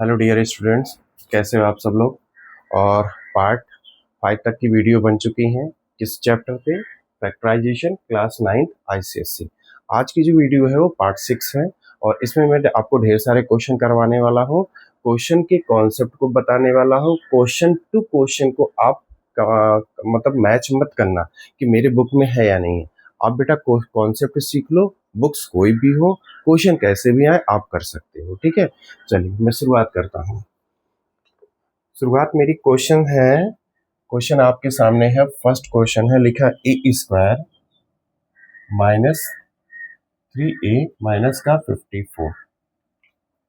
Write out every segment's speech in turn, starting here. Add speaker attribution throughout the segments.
Speaker 1: Hello dear students, कैसे हो आप सब लोग। और पार्ट 5 तक की वीडियो बन चुकी हैं। किस चैप्टर पे? Factorisation, class 9 ICSC. आज की जो वीडियो है वो पार्ट 6 है और इसमें मैं आपको ढेर सारे क्वेश्चन करवाने वाला हूँ। क्वेश्चन के कॉन्सेप्ट को बताने वाला हूँ। क्वेश्चन टू क्वेश्चन को आप मतलब मैच मत करना कि मेरे बुक में है या नहीं है। आप बेटा कॉन्सेप्ट सीख लो। बुक्स कोई भी हो, क्वेश्चन कैसे भी आए आप कर सकते हो। ठीक है, चलिए मैं शुरुआत करता हूँ। शुरुआत मेरी क्वेश्चन है। क्वेश्चन आपके सामने है। फर्स्ट क्वेश्चन है, लिखा ए स्क्वायर माइनस 3a माइनस का 54।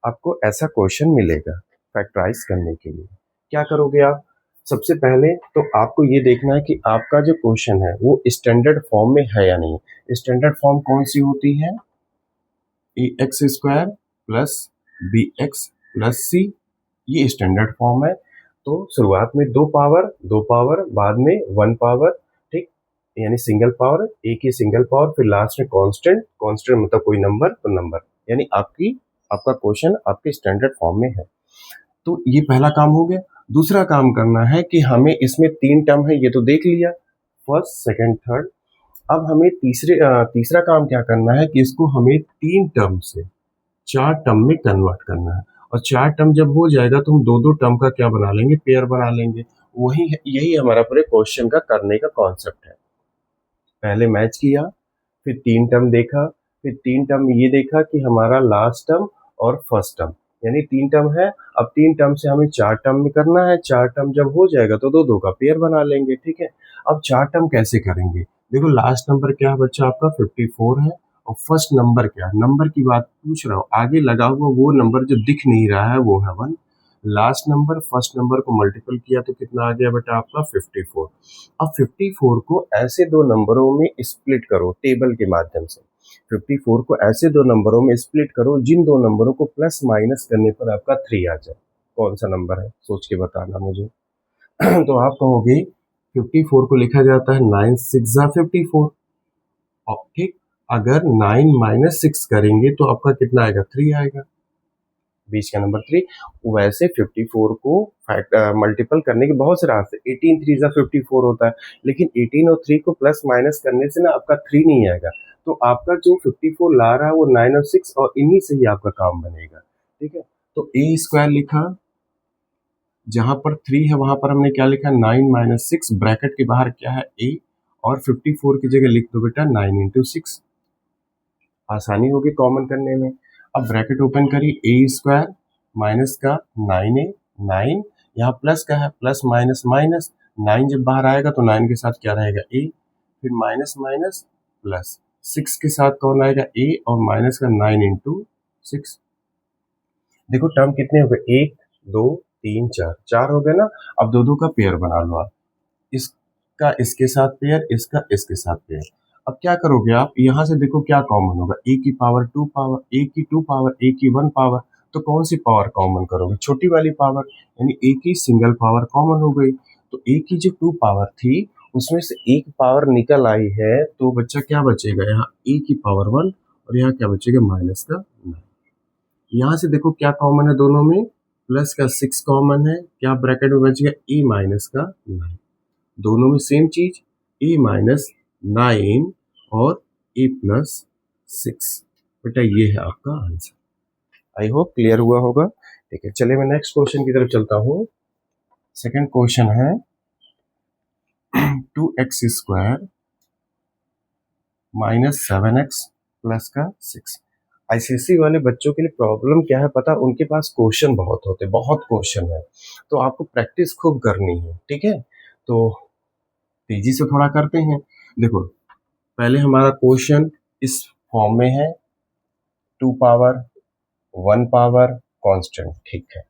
Speaker 1: आपको ऐसा क्वेश्चन मिलेगा फैक्टराइज करने के लिए। क्या करोगे आप? सबसे पहले तो आपको ये देखना है कि आपका जो क्वेश्चन है वो स्टैंडर्ड फॉर्म में है या नहीं। स्टैंडर्ड फॉर्म कौन सी होती है? A x square plus b x plus c, ये स्टैंडर्ड फॉर्म है। तो शुरुआत में दो पावर बाद में वन पावर, ठीक, यानी सिंगल पावर, एक ही सिंगल पावर, फिर लास्ट में कांस्टेंट। कांस्टेंट मतलब कोई नंबर तो नंबर, यानी आपका क्वेश्चन आपके स्टैंडर्ड फॉर्म में है। तो ये पहला काम हो गया। दूसरा काम करना है कि हमें इसमें 3 टर्म है, ये तो देख लिया, फर्स्ट सेकंड थर्ड। अब हमें तीसरा काम क्या करना है कि इसको हमें 3 टर्म से 4 टर्म में कन्वर्ट करना है। और 4 टर्म जब हो जाएगा तो हम दो दो टर्म का क्या बना लेंगे? पेयर बना लेंगे। वही यही हमारा पूरे क्वेश्चन का करने का कॉन्सेप्ट है। पहले मैच किया, फिर 3 टर्म देखा, फिर 3 टर्म ये देखा कि हमारा लास्ट टर्म और फर्स्ट टर्म, यानी 3 टर्म है। अब 3 टर्म से हमें 4 टर्म में करना है। 4 टर्म जब हो जाएगा तो दो दो का पेयर बना लेंगे। ठीक है, अब 4 टर्म कैसे करेंगे? देखो, लास्ट नंबर क्या है बच्चा? आपका 54 है। और फर्स्ट नंबर क्या है? नंबर की बात पूछ रहा हूँ, आगे लगा हुआ वो नंबर जो दिख नहीं रहा है वो है 1। लास्ट नंबर फर्स्ट नंबर को मल्टीपल किया तो कितना आ गया बेटा? आपका 54। अब 54 को ऐसे दो नंबरों में स्प्लिट करो टेबल के माध्यम से। 54 को ऐसे दो नंबरों में स्प्लिट करो जिन दो नंबरों को प्लस माइनस करने पर आपका 3 आ जाए। कौन सा नंबर है सोच के बताना मुझे। तो आप कहोगे 54 को लिखा जाता है 9 6 54। और ठीक, अगर 9 माइनस 6 करेंगे तो आपका कितना आएगा? 3 आएगा, बीच का नंबर 3। वैसे 54 को मल्टीपल करने के बहुत से रास्ते। 18 3 जा 54 होता है, लेकिन 18 और 3 को प्लस माइनस करने से ना आपका 3 नहीं आएगा। तो आपका जो 54 ला रहा है वो 9 और 6 और इन्हीं से ही आपका काम बनेगा। ठीक है, तो ए स्क्वायर लिखा, जहां पर 3 है वहां पर हमने क्या लिखा? 9 माइनस 6, ब्रैकेट के बाहर क्या है? ए। और 54 की जगह लिख दो बेटा 9 इंटू 6, आसानी होगी कॉमन करने में। अब ब्रैकेट ओपन करी, ए स्क्वायर माइनस का 9a, 9, यहाँ प्लस का है, प्लस माइनस माइनस, 9 जब बाहर आएगा तो 9 के साथ क्या रहेगा? ए, फिर माइनस माइनस प्लस, 6 के साथ कौन आएगा? ए, और माइनस का 9 इंटू 6। देखो टर्म कितने हो गए? 1 2 3 4, 4 हो गए ना। अब दो दो का पेयर बना लो आप, इसका इसके साथ पेयर, इसका इसके साथ पेयर। अब क्या करोगे आप? यहां से देखो क्या कॉमन होगा? ए की पावर 2 पावर, ए की 2 पावर, ए की 1 पावर। तो कौन सी पावर कॉमन करोगे? छोटी वाली पावर, यानी ए की सिंगल पावर कॉमन हो गई। तो ए की जो 2 पावर थी उसमें से एक पावर निकल आई है, तो बच्चा क्या बचेगा? यहाँ ए की पावर 1 और यहाँ क्या बचेगा? माइनस का 9। यहाँ से देखो क्या कॉमन है दोनों में? प्लस का 6 कॉमन है, क्या ब्रैकेट में बच गया? ए माइनस का 9। दोनों में सेम चीज, ए माइनस 9 और ए प्लस 6। बेटा ये है आपका आंसर। आई होप क्लियर हुआ होगा। ठीक है, चलिए मैं नेक्स्ट क्वेश्चन की तरफ चलता हूँ। सेकंड क्वेश्चन है 2x square minus 7x plus का 6। आईसीएससी वाले बच्चों के लिए प्रॉब्लम क्या है पता? उनके पास क्वेश्चन बहुत होते, बहुत क्वेश्चन है, तो आपको प्रैक्टिस खूब करनी है। ठीक है, तो तेजी से थोड़ा करते हैं। देखो, पहले हमारा क्वेश्चन इस फॉर्म में है, 2 पावर 1 पावर कांस्टेंट। ठीक है,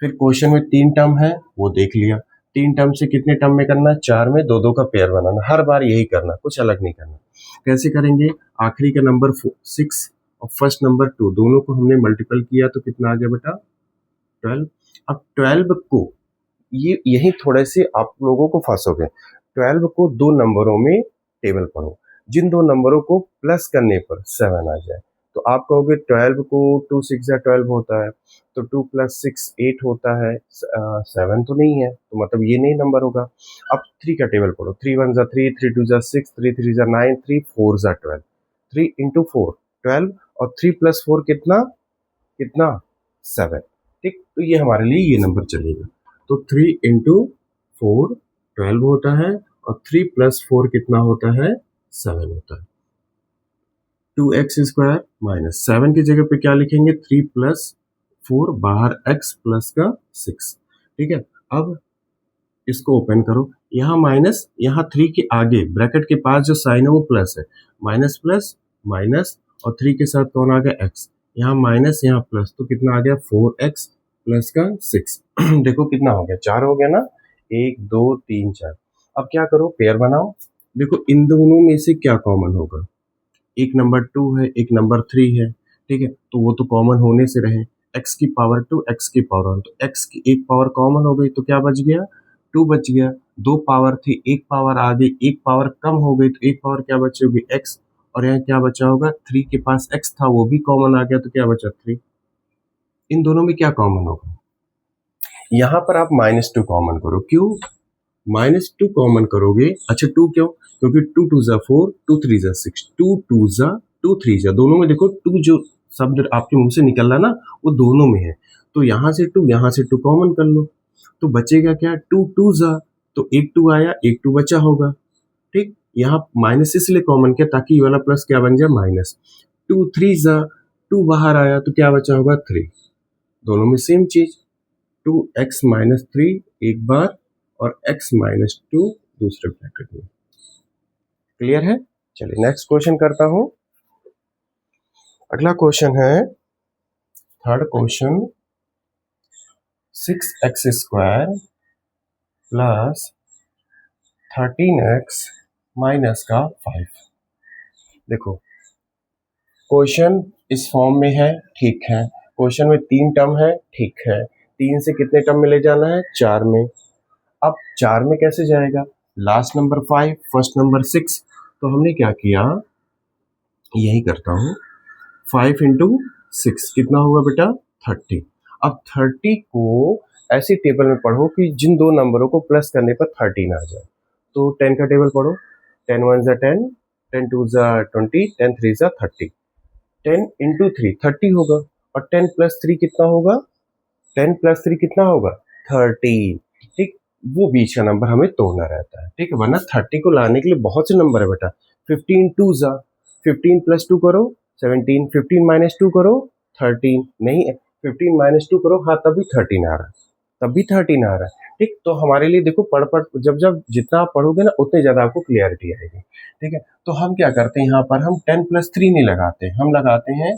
Speaker 1: फिर क्वेश्चन में 3 टर्म है वो देख लिया। 3 टर्म से कितने टर्म में करना है? 4 में दो दो का पेयर बनाना। हर बार यही करना, कुछ अलग नहीं करना। कैसे करेंगे? आखिरी का नंबर 6 और फर्स्ट नंबर 2, दोनों को हमने मल्टीपल किया तो कितना आ गया बेटा? 12। अब 12 को, ये यही थोड़े से आप लोगों को फंसोगे। 12 को दो नंबरों में टेबल पढ़ो, जिन दो नंबरों को प्लस करने पर 7 आ जाए। तो आप कहोगे 12 को 2 6 या 12 होता है, तो 2 + 6 8 होता है, 7 तो नहीं है, तो मतलब ये नहीं नंबर होगा। अब 3 का टेबल पढ़ो, 3 1 जा 3, 3 2 जा 6, 3 3 जा 9, 3 4 जा 12, 3 × 4 12 और 3 + 4 कितना कितना 7। ठीक, तो ये हमारे लिए ये नंबर चलेगा। तो 3 × 4 12 होता है और 3 + 4 कितना होता है 7 होता है। 2x² माइनस 7 की जगह पे क्या लिखेंगे 3 + 4 बाहर x प्लस का 6। ठीक है, अब इसको ओपन करो, यहाँ माइनस, यहाँ 3 के आगे ब्रैकेट के पास जो साइन है वो प्लस है, माइनस प्लस माइनस और 3 के साथ कौन आ गया x, यहाँ माइनस यहाँ प्लस, तो कितना आ गया 4x प्लस का 6। देखो कितना हो गया 4 हो गया ना, 1 2 3 4। अब क्या करो पेयर बनाओ, देखो इन दोनों में से क्या कॉमन होगा, एक नंबर 2 है एक नंबर 3 है, ठीक है, तो वो तो कॉमन होने से रहे, x की पावर 2 x की पावर 1, तो x की एक पावर कॉमन हो गई तो क्या बच गया 2 बच गया, दो पावर थी एक पावर आ गई, एक पावर कम हो गई तो एक पावर क्या बची होगी x, और यहाँ क्या बचा होगा 3 के पास x था वो भी कॉमन आ गया तो क्या बचा 3। इन दोनों में क्या कॉमन होगा, यहाँ पर आप -2 कॉमन करो, क्यों -2 कॉमन करोगे, अच्छा 2 क्यों, क्योंकि 2 2 जा 4 2 3 जा 6, 2 2 जा 2 3 जा, दोनों में देखो 2 जो शब्द आपके मुंह से निकल रहा ना वो दोनों में है, तो यहाँ से 2 यहाँ से 2 कॉमन कर लो, तो बचेगा क्या 2 2 जा, तो एक 2 आया एक 2 बचा होगा। ठीक, यहाँ माइनस इसलिए कॉमन किया ताकि ये वाला प्लस क्या बन जाए माइनस, 2 3 जा 2 बाहर आया तो क्या बचा होगा 3, दोनों में सेम चीज, 2x - 3 एक बार और x - 2 दूसरे ब्रैकेट में। क्लियर है, चलिए नेक्स्ट क्वेश्चन करता हूं। अगला क्वेश्चन है third question, 6x² plus 13x minus का 5। देखो क्वेश्चन इस फॉर्म में है, ठीक है, क्वेश्चन में 3 टर्म है, ठीक है, 3 से कितने टर्म में ले जाना है 4 में, अब 4 में कैसे जाएगा, लास्ट नंबर 5 फर्स्ट नंबर 6, तो हमने क्या किया, यही करता हूँ, 5 × 6 कितना होगा बेटा 30। अब 30 को ऐसी टेबल में पढ़ो कि जिन दो नंबरों को प्लस करने पर 13 आ जाए, तो 10 का टेबल पढ़ो, 10 1 जा 10, 10 2 जा 20, 10 3 जा 30, 10 × 3 30 होगा, और 10 + 3 कितना होगा, 10 + 3 कितना होगा 13। ठीक, वो बीच का नंबर हमें तोड़ना रहता है, ठीक है, वरना 30 को लाने के लिए बहुत से नंबर है बेटा, 15 2 जा 15 + 2 करो 17, 15 - 2 करो 13, नहीं 15 - 2 करो, हाँ तभी 13 आ रहा है, तब भी 13 आ रहा है। ठीक, तो हमारे लिए देखो पढ़ पढ़ जब जब जितना आप पढ़ोगे ना उतने ज्यादा आपको क्लियरिटी आएगी। ठीक है, तो हम क्या करते हैं, यहाँ पर हम 10 + 3 नहीं लगाते, हम लगाते हैं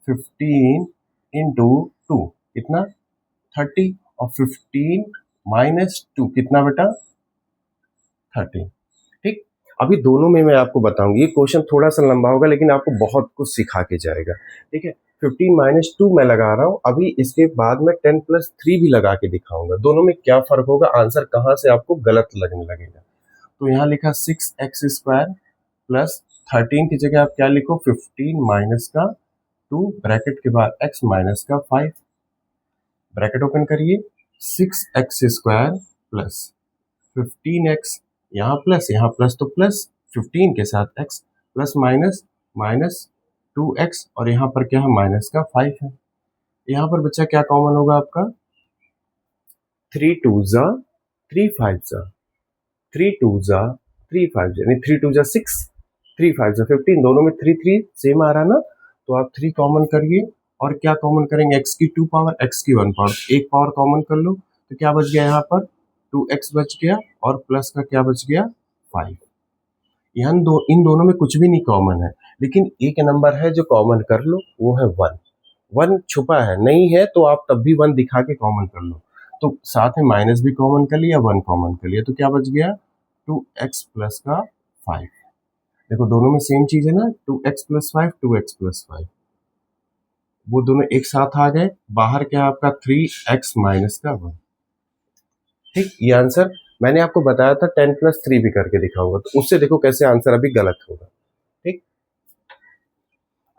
Speaker 1: 15 × 2 कितना 30, और 15 - 2 कितना बेटा 13। ठीक, अभी दोनों में मैं आपको बताऊंगी, ये क्वेश्चन थोड़ा सा लंबा होगा लेकिन आपको बहुत कुछ सिखा के जाएगा। ठीक है, 15 - 2 मैं लगा रहा हूँ, अभी इसके बाद में 10 + 3 भी लगा के दिखाऊंगा, दोनों में क्या फर्क होगा, आंसर कहाँ से आपको गलत लगने लगेगा। तो यहाँ लिखा 6x² प्लस 13 की जगह आप क्या लिखो 15 माइनस का 2 ब्रैकेट के बाद x माइनस का 5, ब्रैकेट ओपन करिए, 6x² प्लस 15x, यहाँ प्लस तो प्लस 15 के साथ x plus minus minus 2x, और यहाँ पर क्या है माइनस का 5 है। यहाँ पर बच्चा क्या कॉमन होगा आपका 3 2 जा 3 5 जा 3 2 जा 3 5 जा, यानी 3 2 जा 6 3 5 जा 15, दोनों में 3 3 सेम आ रहा ना, तो आप 3 कॉमन करिए, और क्या कॉमन करेंगे x की 2 पावर x की 1 पावर, एक पावर कॉमन कर लो, तो क्या बच गया यहाँ पर 2x बच गया, और प्लस का क्या बच गया 5। यहाँ इन दोनों में कुछ भी नहीं कॉमन है, लेकिन एक नंबर है जो कॉमन कर लो, वो है 1। 1 छुपा है, नहीं है तो आप तब भी 1 दिखा के कॉमन कर लो, तो साथ में माइनस भी कॉमन कर लिया 1 कॉमन कर लिया, तो क्या बच गया 2x प्लस का 5। देखो दोनों में सेम चीज है ना, 2x + 5 2x + 5, वो दोनों एक साथ आ गए, बाहर क्या आपका 3x - का 1। ठीक, ये आंसर मैंने आपको बताया था 10 + 3 भी करके दिखाऊंगा, तो उससे देखो कैसे आंसर अभी गलत होगा। ठीक,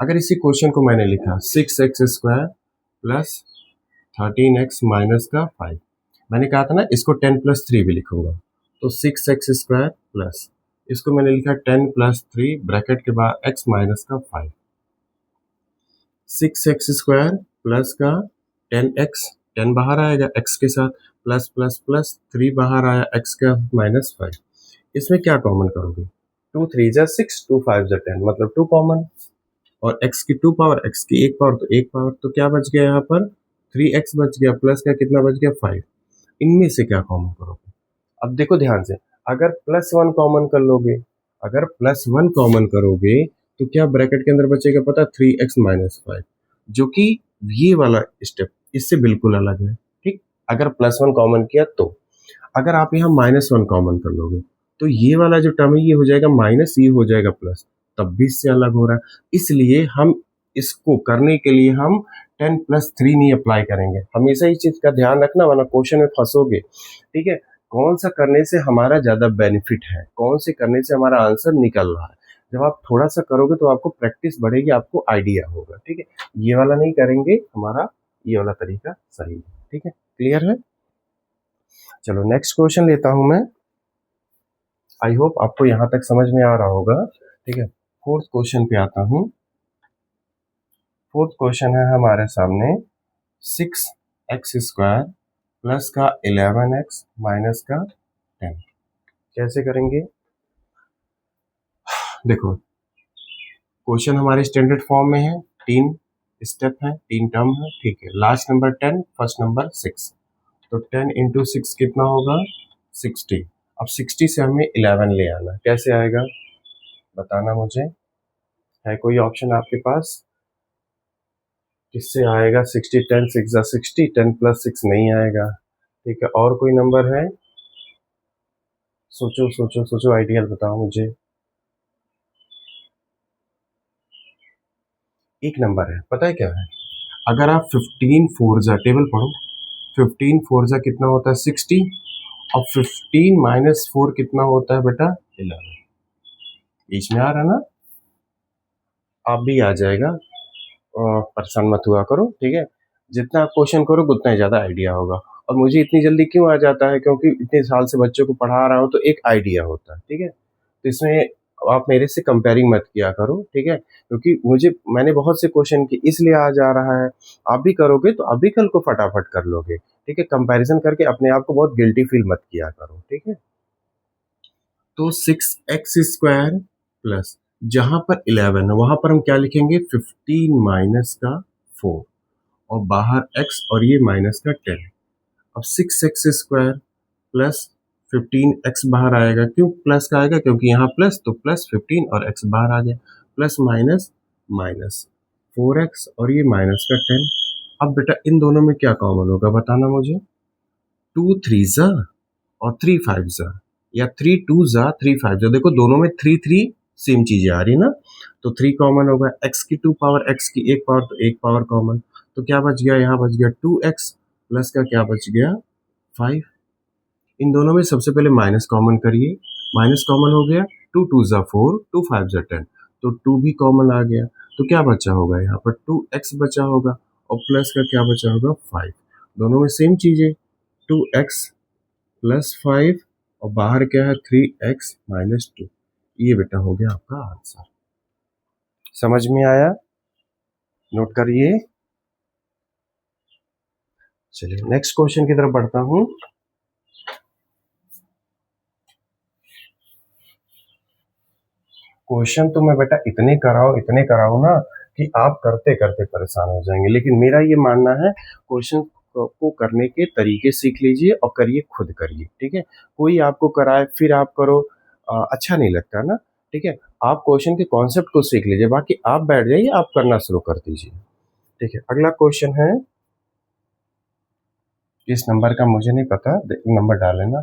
Speaker 1: अगर इसी क्वेश्चन को मैंने लिखा 6x² प्लस 13x माइनस का 5, मैंने कहा था ना इसको 10+3 भी लिखूंगा, तो 6x² प्लस इसको मैंने लिखा 10+3 ब्रैकेट के बाद x माइनस का 5, 6x² प्लस का 10x, 10 बाहर आएगा x के साथ, प्लस प्लस प्लस 3 बाहर आया x का माइनस 5। इसमें क्या कॉमन करोगे, 2 3 जा 6, 2 5 जा 10, मतलब 2 कॉमन, और x की 2 पावर, x की 1 पावर, तो 1 पावर, तो क्या बच गया यहाँ पर 3x बच गया, प्लस का कितना बच गया 5। इनमें से क्या कॉमन करोगे, अब देखो ध्यान से, अगर +1 कॉमन कर लोगे, अगर +1 कॉमन करोगे तो क्या ब्रैकेट के अंदर बचेगा पता, 3x माइनस 5, जो कि ये वाला स्टेप इससे बिल्कुल अलग है। ठीक, अगर +1 कॉमन किया तो, अगर आप यहाँ -1 कॉमन कर लोगे तो ये वाला जो टर्म है ये हो जाएगा माइनस, ये हो जाएगा प्लस, तब भी इससे अलग हो रहा है। इसलिए हम इसको करने के लिए हम 10+3 नहीं अप्लाई करेंगे। हमेशा इस चीज का ध्यान रखना, वरना क्वेश्चन में फंसोगे। ठीक है, कौन सा करने से हमारा ज्यादा बेनिफिट है, कौन से करने से हमारा आंसर निकल रहा है। जब आप थोड़ा सा करोगे तो आपको प्रैक्टिस बढ़ेगी, आपको आइडिया होगा। ठीक है, ये वाला नहीं करेंगे, हमारा ये वाला तरीका सही है। ठीक है, क्लियर है। चलो नेक्स्ट क्वेश्चन लेता हूं मैं। आई होप आपको यहां तक समझ में आ रहा होगा। ठीक है, फोर्थ क्वेश्चन पे आता हूं। फोर्थ क्वेश्चन है हमारे सामने 6x² प्लस का 11x माइनस का 10। कैसे करेंगे, देखो क्वेश्चन हमारे स्टैंडर्ड फॉर्म में है, 3 स्टेप है, 3 टर्म है। ठीक है, लास्ट नंबर 10, फर्स्ट नंबर 6, तो 10 इंटू 6 कितना होगा 60। अब 60 से हमें 11 ले आना, कैसे आएगा बताना मुझे, है कोई ऑप्शन आपके पास, किससे आएगा 60, 10 6 जा 60, 10+6 नहीं आएगा। ठीक है, और कोई नंबर है, सोचो सोचो सोचो, आइडियल बताओ मुझे। एक नंबर है, पता है क्या है, अगर आप 15 4 जा, टेबल पढ़ो, 15 4 जा कितना होता है 60, और 15 माइनस 4 कितना होता है बेटा 11, बीच में आ रहा है ना, आप भी आ जाएगा, और परेशान मत हुआ करो। ठीक है, जितना आप क्वेश्चन करोगे उतना ही ज़्यादा आइडिया होगा। और मुझे इतनी जल्दी क्यों आ जाता है, क्योंकि इतने साल से बच्चों को पढ़ा रहा हूँ, तो एक आइडिया होता है। ठीक है, तो इसमें आप मेरे से कंपेयरिंग मत किया करो। ठीक है, क्योंकि मैंने बहुत से क्वेश्चन किए इसलिए आ जा रहा है। आप भी करोगे तो अभी कल को फटाफट कर लोगे। ठीक है, कंपैरिजन करके अपने आप को बहुत गिल्टी फील मत किया करो। ठीक है, तो 6x² प्लस, जहां पर 11 है वहां पर हम क्या लिखेंगे 15 माइनस का 4, और बाहर x और ये माइनस का 10। अब 6x² प्लस 15x बाहर आएगा, क्यों प्लस का आएगा, क्योंकि यहाँ प्लस, तो प्लस 15 और x बाहर आ गया, प्लस माइनस माइनस 4x और ये माइनस का 10। अब बेटा इन दोनों में क्या कॉमन होगा बताना मुझे, 2 3 जा और 3 5 जा, या 3 2 जा 3 5 जा, देखो दोनों में 3 3 सेम चीजें आ रही ना, तो 3 कॉमन होगा, x की 2 पावर, x की 1 पावर, तो 1 पावर कॉमन, तो क्या बच गया, यहाँ बच गया 2x प्लस का क्या बच गया 5। इन दोनों में सबसे पहले माइनस कॉमन करिए, माइनस कॉमन हो गया, 2 2 जा 4, 2 5 जा 10, तो 2 भी कॉमन आ गया, तो क्या बचा होगा यहाँ पर 2x बचा होगा, और प्लस का क्या बचा होगा 5। दोनों में सेम चीज है, 2x प्लस 5, और बाहर क्या है 3x माइनस 2। ये बेटा हो गया आपका आंसर। समझ में आया, नोट करिए। चलिए नेक्स्ट क्वेश्चन की तरफ बढ़ता हूं। क्वेश्चन तो मैं बेटा इतने कराऊं ना कि आप करते करते परेशान हो जाएंगे, लेकिन मेरा ये मानना है क्वेश्चन को करने के तरीके सीख लीजिए और करिए, खुद करिए। ठीक है, कोई आपको कराए फिर आप करो, अच्छा नहीं लगता ना। ठीक है, आप क्वेश्चन के कॉन्सेप्ट को सीख लीजिए, बाकी आप बैठ जाइए, आप करना शुरू कर दीजिए। ठीक है, अगला क्वेश्चन है, किस नंबर का मुझे नहीं पता, नंबर डाल लेना,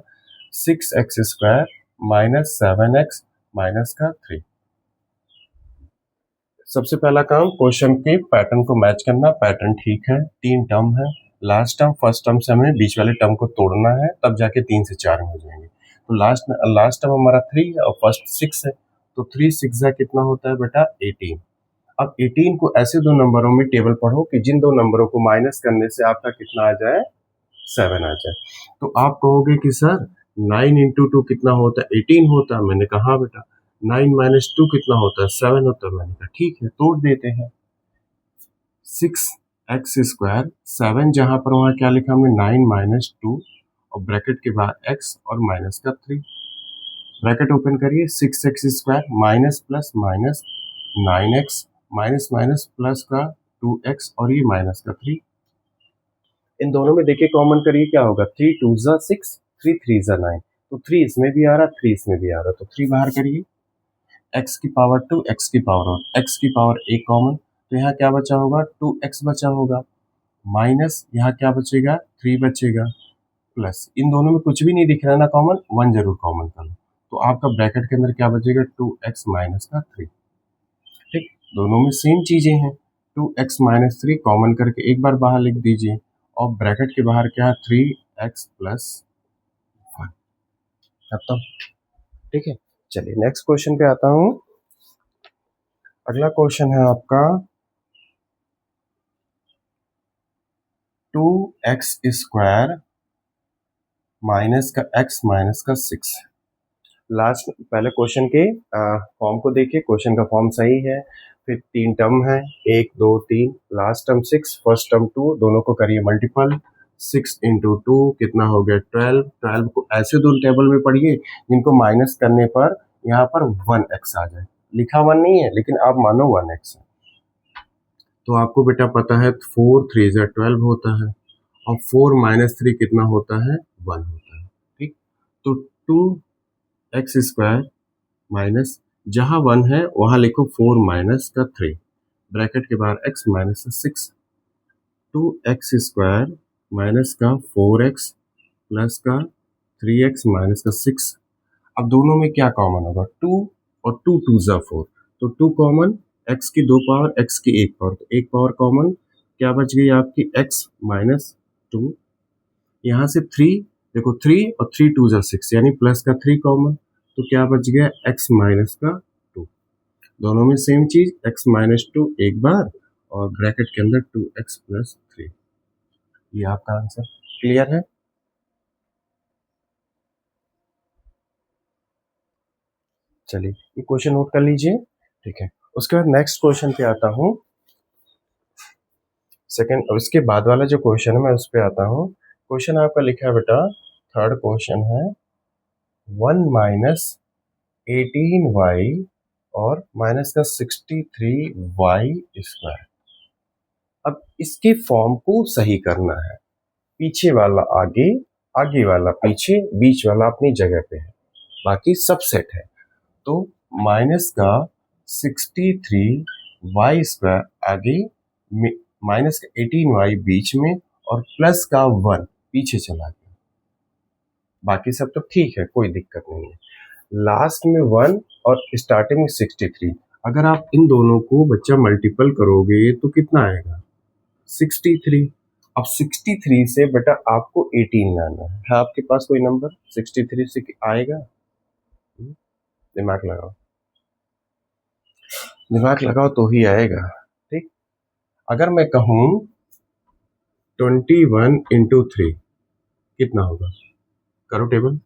Speaker 1: 6x² माइनस 7x माइनस का 3। सबसे पहला काम क्वेश्चन के पैटर्न को मैच करना, पैटर्न ठीक है, 3 टर्म है, लास्ट टर्म फर्स्ट टर्म से हमें बीच वाले टर्म को तोड़ना है, तब जाके 3 से 4 में हो जाएंगे। तो लास्ट टर्म हमारा 3 है और फर्स्ट 6 है, तो 3 6 कितना होता है बेटा 18। अब 18 को ऐसे दो नंबरों में टेबल पढ़ो कि जिन दो नंबरों को माइनस करने से आपका कितना आ जाए, 7 आ जाए। तो आप कहोगे कि सर 9 इंटू 2 कितना होता है, 18 होता है। मैंने कहा हाँ बेटा, 9 माइनस 2 कितना होता है, 7 होता है। मैंने कहा ठीक है, तोड़ देते हैं। 6x स्क्वायर, 7 जहां पर वहां क्या लिखा हमने, 9 माइनस 2 और ब्रैकेट के बाद x और माइनस का 3। ब्रैकेट ओपन करिए, 6x square minus plus minus 9x minus minus plus का 2x और ये माइनस का 3। इन दोनों में देखिए कॉमन करिए, क्या होगा, 3 2 जा 6, 3 3 जा 9। तो 3 इसमें भी आ रहा, 3 इसमें भी आ रहा, तो 3 बाहर करिए। x की पावर 2, x की पावर 1, x की पावर 1 कॉमन, तो यहाँ क्या बचा होगा, 2x बचा होगा, माइनस यहाँ क्या बचेगा, 3 बचेगा, प्लस इन दोनों में कुछ भी नहीं दिख रहा है ना कॉमन, 1 जरूर कॉमन कर लो, तो आपका ब्रैकेट के अंदर क्या बचेगा, 2x माइनस का 3। ठीक, दोनों में सेम चीजें हैं। 2x माइनस 3 कॉमन करके एक बार बाहर लिख दीजिए, और ब्रैकेट के बाहर क्या है, 3x प्लस 1। खत्म। ठीक है, चलिए नेक्स्ट क्वेश्चन पे आता हूं। अगला क्वेश्चन है आपका 2x स्क्वायर माइनस का x माइनस का 6। लास्ट पहले क्वेश्चन के फॉर्म को देखिए, क्वेश्चन का फॉर्म सही है। फिर 3 टर्म है, 1 2 3, लास्ट टर्म 6, फर्स्ट टर्म 2, दोनों को करिए मल्टीपल। 6 इंटू 2 कितना हो गया, 12। 12 को ऐसे दो टेबल में पढ़िए जिनको माइनस करने पर यहाँ पर 1x आ जाए। लिखा 1 नहीं है, लेकिन आप मानो 1x है। तो आपको बेटा पता है 4 3 जा 12 होता है, और 4 माइनस 3 कितना होता है, 1 होता है। ठीक, तो 2x स्क्वायर माइनस, जहां 1 है वहां लिखो 4 माइनस का 3, ब्रैकेट के बाहर x माइनस का 6। 2x स्क्वायर माइनस का 4x प्लस का 3x माइनस का 6। अब दोनों में क्या कॉमन होगा, 2 और 2 2 जा 4, तो 2 कॉमन, x की 2 पावर, x की 1 पावर, तो 1 पावर कॉमन, क्या बच गई आपकी x माइनस 2। यहाँ से 3, देखो 3 और 3 2 जा 6, यानी प्लस का 3 कॉमन, तो क्या बच गया, x माइनस का 2। दोनों में सेम चीज, x माइनस 2 एक बार, और ब्रैकेट के अंदर 2x प्लस 3। ये आपका आंसर। क्लियर है? चलिए ये क्वेश्चन नोट कर लीजिए। ठीक है, उसके बाद नेक्स्ट क्वेश्चन पे आता हूँ। सेकंड, उसके बाद वाला जो क्वेश्चन है मैं उस पे आता हूँ। क्वेश्चन आपका लिखा है बेटा, थर्ड क्वेश्चन है 1 माइनस 18y और माइनस का 63y स्क्वायर। अब इसके फॉर्म को सही करना है, पीछे वाला आगे, आगे वाला पीछे, बीच वाला अपनी जगह पे है, बाकी सब सेट है। तो माइनस का 63y स्क्वायर आगे, माइनस का 18y बीच में, और प्लस का 1 पीछे चला गया। बाकी सब तो ठीक है, कोई दिक्कत नहीं है। लास्ट में 1 और स्टार्टिंग में 63। अगर आप इन दोनों को बच्चा मल्टीपल करोगे तो कितना आएगा, 63। अब 63 से बेटा आपको 18 लाना है आपके पास कोई नंबर 63 से आएगा? दिमाग लगाओ, दिमाग लगाओ तो ही आएगा। ठीक, अगर मैं कहूं 21 इंटू 3 कितना होगा, करो टेबल।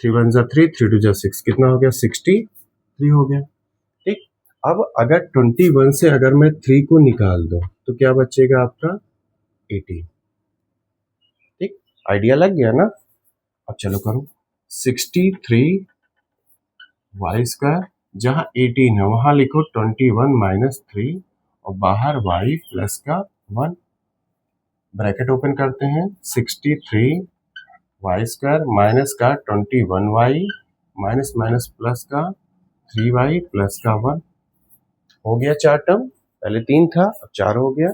Speaker 1: 3 1 जा 3, 3 2 जा 6, कितना हो गया, 63 हो गया। ठीक, अब अगर 21 से अगर मैं 3 को निकाल दूं तो क्या बचेगा आपका, 18। ठीक, आइडिया लग गया ना? अब चलो करो, 63 वाई स्क्वायर, जहां 18 है वहां लिखो 21 माइनस 3, और बाहर y प्लस का 1, ब्रैकेट ओपन करते हैं। 63 वाई स्क्वायर माइनस का 21 वाई, माइनस माइनस प्लस का 3 वाई प्लस का 1। हो गया 4 टर्म, पहले 3 था अब 4 हो गया।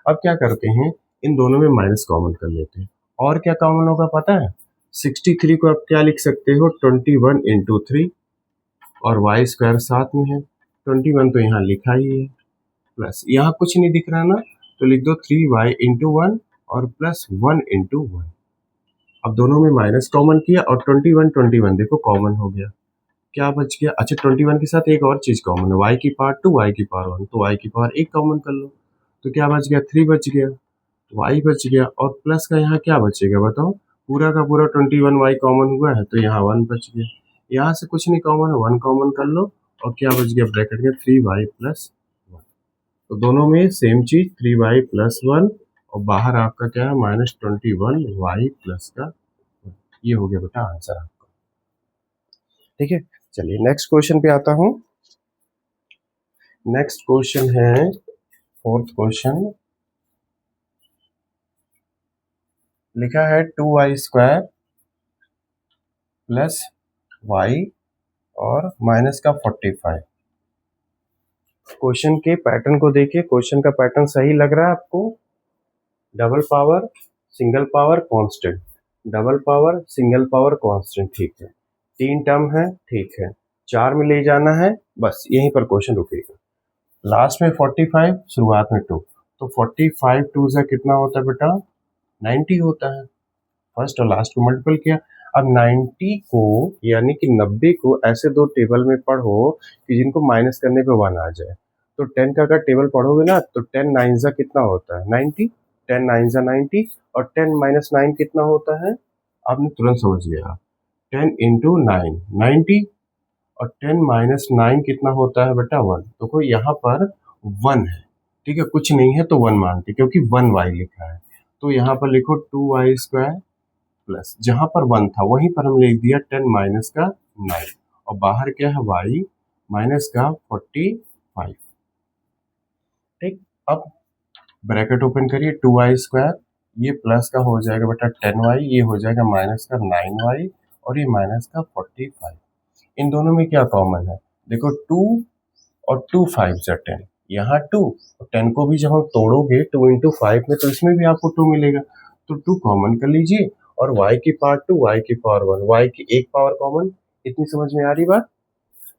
Speaker 1: अब क्या करते हैं, इन दोनों में माइनस कॉमन कर लेते हैं, और क्या कॉमन होगा पता है, 63 को आप क्या लिख सकते हो, 21 इंटू 3, और वाई स्क्वायर साथ में है, 21 तो यहाँ लिखा ही है, प्लस यहाँ कुछ नहीं दिख रहा ना, तो लिख दो 3y इंटू 1 और प्लस 1 इंटू 1। अब दोनों में माइनस कॉमन किया और 21 21 देखो कॉमन हो गया, क्या बच गया, अच्छा 21 के साथ एक और चीज कॉमन है, y की पावर 2 y की पावर 1, तो y की पावर 1 कॉमन कर लो, तो क्या बच गया 3 बच गया, y बच गया, और प्लस का यहाँ क्या बचेगा बताओ, पूरा का पूरा 21y कॉमन हुआ है तो यहाँ 1 बच गया, यहाँ से कुछ नहीं कॉमन है 1 कॉमन कर लो, और क्या बच गया ब्रैकेट में 3y प्लस 1, तो दोनों में सेम चीज 3y प्लस 1, और बाहर आपका क्या है -21y प्लस का 1। ये हो गया बेटा आंसर आपका। ठीक है, चलिए नेक्स्ट क्वेश्चन पे आता हूँ। नेक्स्ट क्वेश्चन है फोर्थ क्वेश्चन, लिखा है 2y² प्लस y और माइनस का 45। क्वेश्चन के पैटर्न को देखिए, क्वेश्चन का पैटर्न सही लग रहा है आपको, double power single power constant, double power single power constant, ठीक है, 3 टर्म है, ठीक है, 4 में ले जाना है, बस यहीं पर क्वेश्चन रुकेगा। लास्ट में 45, शुरुआत में 2, तो 45 2 से कितना होता है बेटा 90 होता है, फर्स्ट और लास्ट को मल्टीपल किया। अब 90 को यानी कि 90 को ऐसे दो टेबल में पढ़ो कि जिनको माइनस करने पे 1 आ जाए, तो 10 का अगर टेबल पढ़ोगे ना तो 10 9 जा कितना होता है 90, 10 9 जा 90, और 10 माइनस 9 कितना होता है, आपने तुरंत समझ गया, 10 इंटू 9 90, और 10 माइनस 9 कितना होता है बेटा 1, तो कोई यहाँ पर 1 है, ठीक है, कुछ नहीं है तो 1 मानते क्योंकि 1y लिखा है, तो यहाँ पर लिखो 2y² प्लस जहां पर 1 था वहीं पर हम लिख दिया 10 माइनस का 9, और बाहर क्या है y माइनस का 45। ठीक, अब ब्रैकेट ओपन करिए 2y², ये प्लस का हो जाएगा बेटा 10y, ये हो जाएगा माइनस का 9y, और ये माइनस का 45। इन दोनों में क्या कॉमन है, देखो 2 और 2 5 जा 10, यहाँ 2, और 10 को भी जब हम तोड़ोगे 2 इंटू 5 में तो इसमें भी आपको 2 मिलेगा, तो 2 कॉमन कर लीजिए, और y की पावर 2 y की पावर 1, y की एक पावर कॉमन, इतनी समझ में आ रही बात।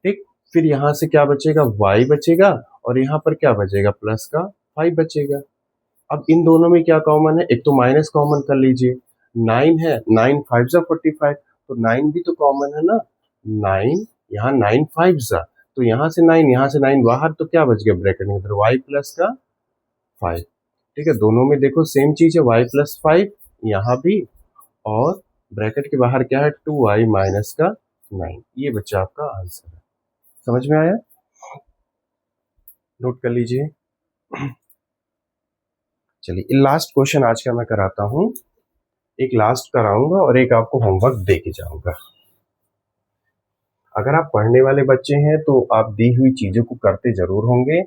Speaker 1: ठीक, फिर यहाँ से क्या बचेगा y बचेगा, और यहाँ पर क्या बचेगा प्लस का 5 बचेगा। अब इन दोनों में क्या कॉमन है, एक तो माइनस कॉमन कर लीजिए, 9 है, 9 5 जा 45, तो 9 भी तो कॉमन है ना, 9 यहाँ 9 5 जा, तो यहाँ से 9 यहाँ से 9 बाहर, तो क्या बच गया ब्रैकेट में इधर y प्लस का 5। ठीक है, दोनों में देखो सेम चीज है y प्लस 5 यहाँ भी, और ब्रैकेट के बाहर क्या है 2y माइनस का 9, ये बच्चा आपका आंसर है। समझ में आया, नोट कर लीजिए। चलिए लास्ट क्वेश्चन आज का मैं कराता हूं, एक लास्ट कराऊंगा और एक आपको होमवर्क दे के जाऊंगा। अगर आप पढ़ने वाले बच्चे हैं तो आप दी हुई चीजों को करते जरूर होंगे,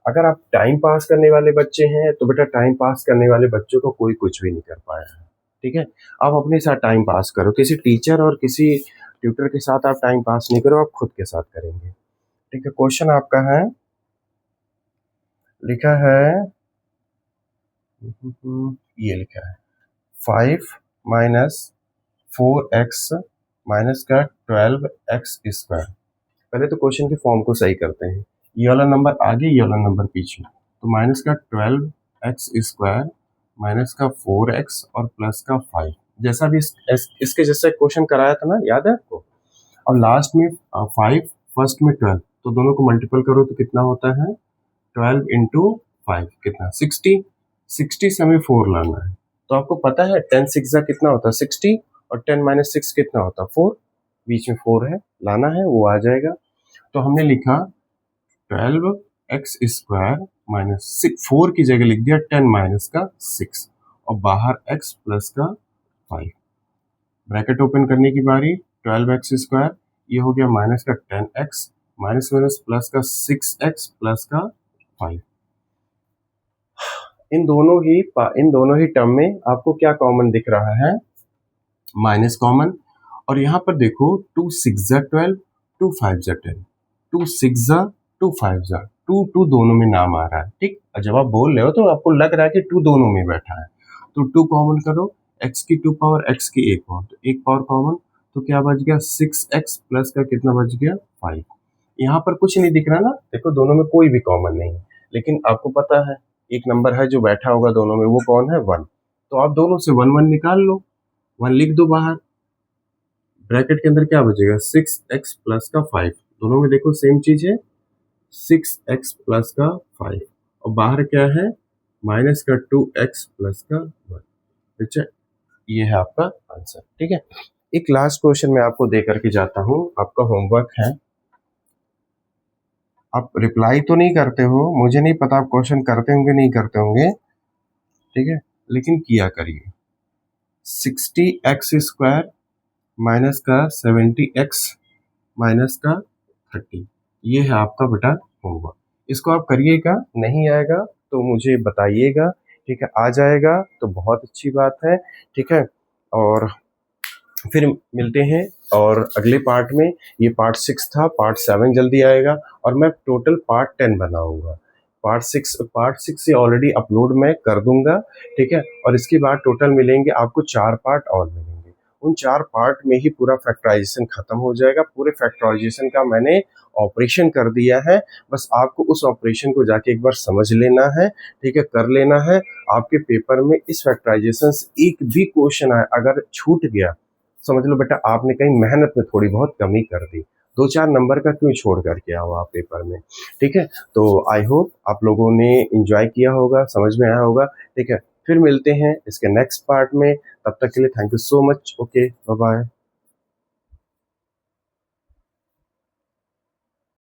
Speaker 1: अगर आप टाइम पास करने वाले बच्चे हैं तो बेटा टाइम पास करने वाले बच्चों को कोई कुछ भी नहीं कर पाया है। ठीक है, आप अपने साथ टाइम पास करो, किसी टीचर और किसी ट्यूटर के साथ आप टाइम पास नहीं करो, आप खुद के साथ करेंगे। ठीक है, क्वेश्चन आपका है, लिखा है ये लिखा है 5 माइनस 4x माइनस का 12x²। पहले तो क्वेश्चन के फॉर्म को सही करते हैं, ये वाला नंबर आगे ये वाला नंबर पीछे, तो माइनस का 12x² माइनस का 4x और प्लस का 5, जैसा भी इसके जैसा क्वेश्चन कराया था ना, याद है आपको, और लास्ट में 5 फर्स्ट में 12, तो दोनों को मल्टीपल करो तो कितना होता है 12 इंटू 5 कितना 60, 60 से हमें 4 लाना है, तो आपको पता है 10 6 कितना होता है 60, और 10 माइनस 6 कितना होता है 4, बीच में 4 है, लाना है वो आ जाएगा। तो हमने लिखा 12x² माइनस 4 की जगह लिख दिया 10 माइनस का 6, और बाहर x प्लस का 5, ब्रैकेट ओपन करने की बारी, 12x², ये हो गया माइनस का 10x माइनस माइनस प्लस का 6x प्लस का 5। इन दोनों ही टर्म में आपको क्या कॉमन दिख रहा है, माइनस कॉमन, और यहाँ पर देखो 2 6 जा 12, 2 5 जा 10, 2 6 जा 2 5 जा 2 2 दोनों में नाम आ रहा है। ठीक, और जब आप बोल रहे हो तो आपको लग रहा है कि 2 दोनों में बैठा है, तो 2 कॉमन करो, x की 2 पावर x की 1 पावर, तो 1 पावर कॉमन, तो क्या बच गया 6x प्लस का कितना बच गया 5। यहाँ पर कुछ नहीं दिख रहा ना, देखो दोनों में कोई भी कॉमन नहीं है, लेकिन आपको पता है एक नंबर है जो बैठा होगा दोनों में, वो कौन है 1, तो आप दोनों से 1 1 निकाल लो, 1 लिख दो बाहर, ब्रैकेट के अंदर क्या बचेगा 6x प्लस का 5, दोनों में देखो सेम चीज है 6x प्लस का 5 और बाहर क्या है माइनस का 2x प्लस का 1। अच्छा ये है आपका आंसर। ठीक है, एक लास्ट क्वेश्चन मैं आपको दे करके जाता हूँ, आपका होमवर्क है। आप रिप्लाई तो नहीं करते हो, मुझे नहीं पता आप क्वेश्चन करते होंगे नहीं करते होंगे, ठीक है, लेकिन किया करिए। 60x² माइनस का 70x माइनस का 30, ये है आपका बेटा होमवर्क। इसको आप करिएगा, नहीं आएगा तो मुझे बताइएगा। ठीक है, आ जाएगा तो बहुत अच्छी बात है। ठीक है, और फिर मिलते हैं और अगले पार्ट में। ये पार्ट 6 था, पार्ट 7 जल्दी आएगा और मैं टोटल पार्ट 10 बनाऊंगा। पार्ट 6 से ऑलरेडी अपलोड मैं कर दूंगा। ठीक है, और इसके बाद टोटल मिलेंगे आपको 4 पार्ट और मिलेंगे। उन 4 पार्ट में ही पूरा फैक्टराइजेशन खत्म हो जाएगा। पूरे फैक्टराइजेशन का मैंने ऑपरेशन कर दिया है, बस आपको उस ऑपरेशन को जाके एक बार समझ लेना है। ठीक है, कर लेना है। आपके पेपर में इस फैक्टराइजेशन से एक भी क्वेश्चन आए अगर छूट गया, समझ लो बेटा आपने कहीं मेहनत में थोड़ी बहुत कमी कर दी, 2-4 नंबर का क्यों छोड़ करके आओ आप पेपर में। ठीक है, तो आई होप आप लोगों ने एंजॉय किया होगा, समझ में आया होगा। ठीक है, फिर मिलते हैं इसके नेक्स्ट पार्ट में, तब तक के लिए thank you so much. Okay, bye bye.